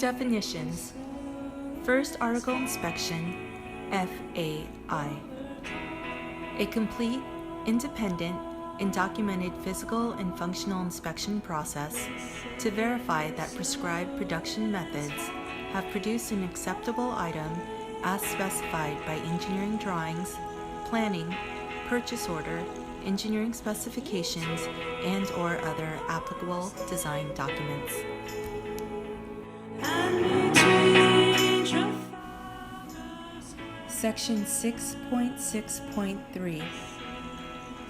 Definitions. First Article Inspection, FAI. A complete, independent, and documented physical and functional inspection process to verify that prescribed production methods have produced an acceptable item as specified by engineering drawings, planning, purchase order, engineering specifications, and/or other applicable design documents. Section 6.6.3.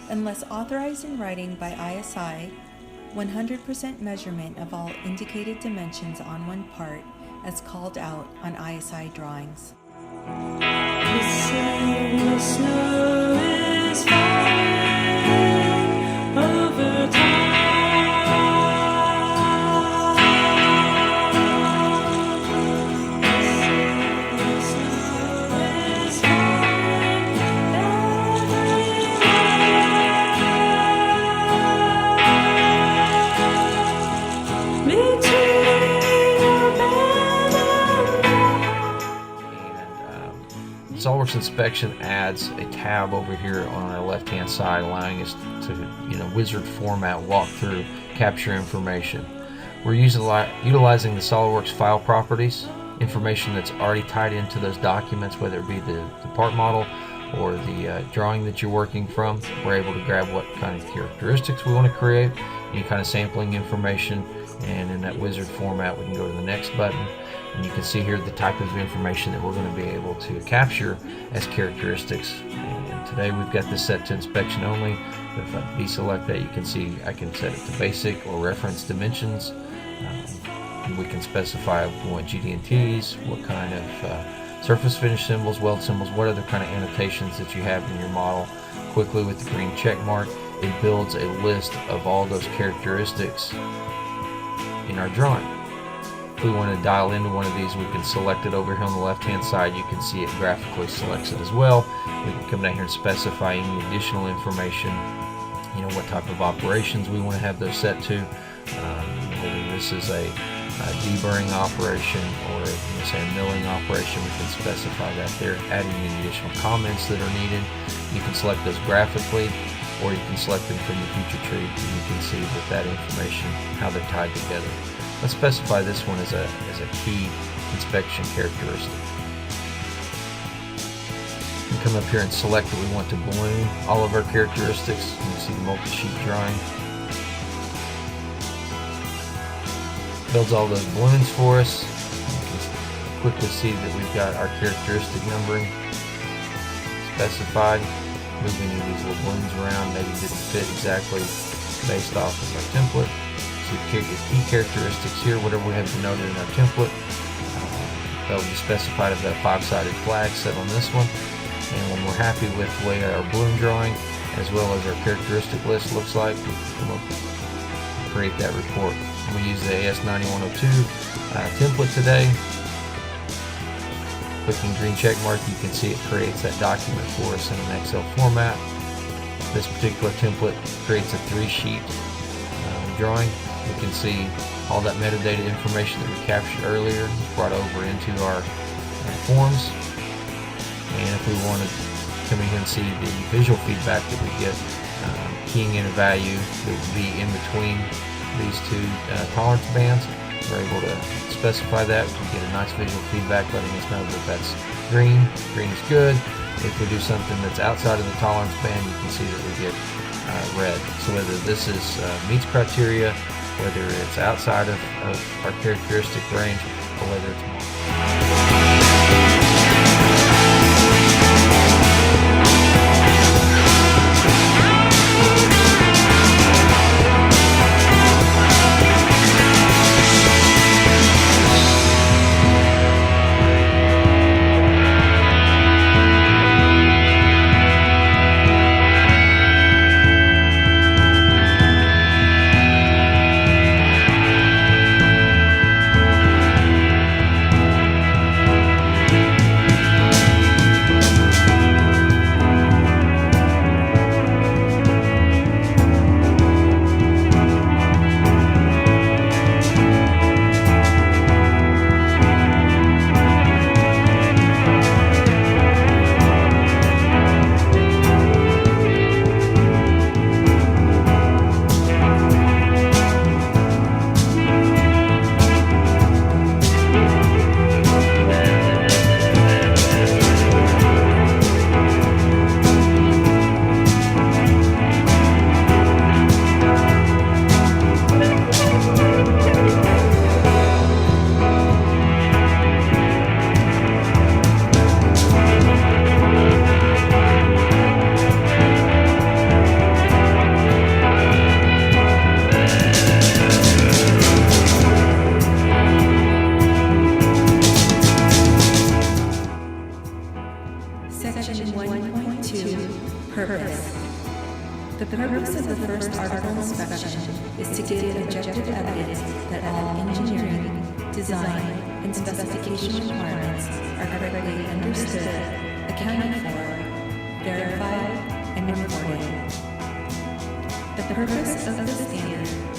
Unless authorized in writing by ISI, 100% measurement of all indicated dimensions on one part as called out on ISI drawings. The snow is falling over time. SOLIDWORKS Inspection adds a tab over here on our left hand side, allowing us to, wizard format, walk through, capture information. We're utilizing the SOLIDWORKS file properties, information that's already tied into those documents, whether it be the part model or the drawing that you're working from. We're able to grab what kind of characteristics we want to create, any kind of sampling information, and in that wizard format we can go to the next button, and you can see here the type of information that we're going to be able to capture as characteristics. And today we've got this set to inspection only, but if I deselect that, you can see I can set it to basic or reference dimensions. We can specify if we want GD&Ts, what kind of surface finish symbols, weld symbols, what other kind of annotations that you have in your model. Quickly with the green check mark, it builds a list of all those characteristics in our drawing. If we want to dial into one of these, we can select it over here on the left hand side. You can see it graphically selects it as well. We can come down here and specify any additional information, what type of operations we want to have those set to, whether this is a deburring operation or say a milling operation. We can specify that there, adding any additional comments that are needed. You can select those graphically, or you can select them from the feature tree, and you can see that information, how they're tied together. Let's specify this one as a key inspection characteristic. We can come up here and select that we want to balloon all of our characteristics. You can see the multi-sheet drawing. Builds all those balloons for us. You can quickly see that we've got our characteristic numbering specified. Moving these little balloons around maybe didn't fit exactly based off of our template. So the key characteristics here, whatever we have denoted in our template, that will be specified if that 5-sided flag set on this one. And when we're happy with the way our balloon drawing as well as our characteristic list looks like, we can come up and create that report. We use the AS9102 template today. Clicking green check mark, you can see it creates that document for us in an Excel format. This particular template creates a 3-sheet drawing. We can see all that metadata information that we captured earlier brought over into our forms. And if we want to come in here and see the visual feedback that we get, keying in a value that would be in between these two tolerance bands, we're able to specify that. We get a nice visual feedback letting us know that that's green. Green is good. If we do something that's outside of the tolerance band, you can see that we get red. So whether this is meets criteria, whether it's outside of our characteristic range, or whether it's more. Section 1.2, Purpose. The purpose of the first article inspection is to give objective evidence that all engineering, design, and specification requirements are correctly understood, accounted for, verified, and reported. The purpose of the standard